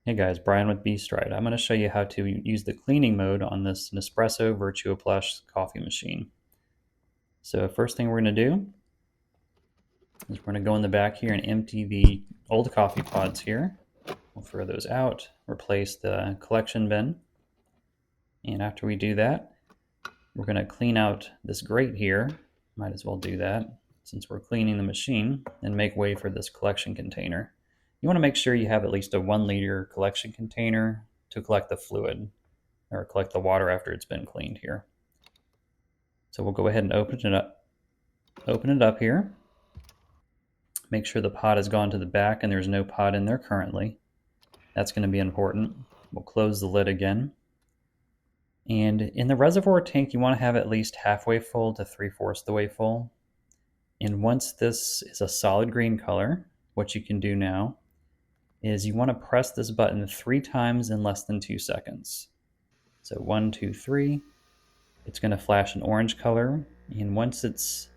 Hey guys, Brian with Beastride. I'm going to show you how to use the cleaning mode on this Nespresso Vertuo Plus coffee machine. So first thing we're going to do is we're going to go in the back here and empty the old coffee pods here. We'll throw those out, replace the collection bin. And after we do that, we're going to clean out this grate here. Might as well do that since we're cleaning the machine, and make way for this collection container. You want to make sure you have at least a 1 liter collection container to collect the fluid or collect the water after it's been cleaned here. So we'll go ahead and open it up here. Make sure the pod has gone to the back and there's no pod in there currently. That's going to be important. We'll close the lid again. And in the reservoir tank, you want to have at least halfway full to 3/4 the way full. And once this is a solid green color, what you can do now is you want to press this button 3 times in less than 2 seconds. So 1, 2, 3. It's going to flash an orange color, and once it's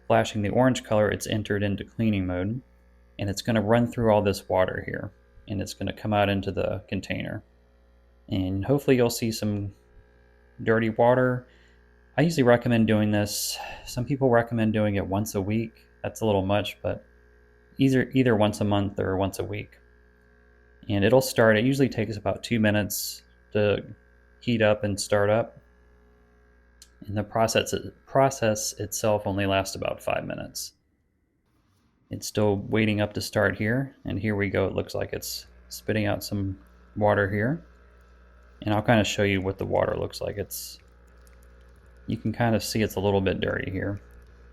flashing the orange color, it's entered into cleaning mode, and it's going to run through all this water here, and it's going to come out into the container. And hopefully you'll see some dirty water. I usually recommend doing this. Some people recommend doing it once a week. That's a little much, but either once a month or once a week. And it'll start. It usually takes about 2 minutes to heat up and start up. And the process itself only lasts about 5 minutes. It's still waiting up to start here, and here we go. It looks like it's spitting out some water here. And I'll kind of show you what the water looks like. You can kind of see it's a little bit dirty here.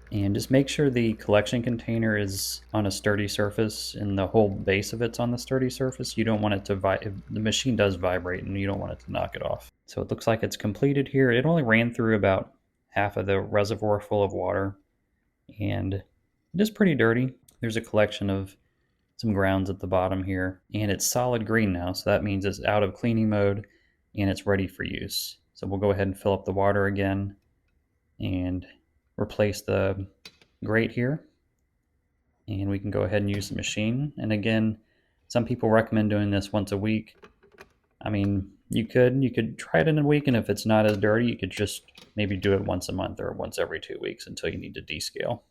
And just make sure the collection container is on a sturdy surface and the whole base of it's on the sturdy surface. You don't want it to the machine does vibrate and you don't want it to knock it off. So it looks like it's completed here. It only ran through about half of the reservoir full of water, and it is pretty dirty. There's a collection of some grounds at the bottom here, and it's solid green now, so that means it's out of cleaning mode and it's ready for use. So we'll go ahead and fill up the water again and replace the grate here, and we can go ahead and use the machine. And again, some people recommend doing this once a week. I mean, you could try it in a week, and if it's not as dirty, you could just maybe do it once a month or once every 2 weeks until you need to descale.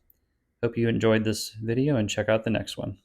Hope you enjoyed this video, and check out the next one.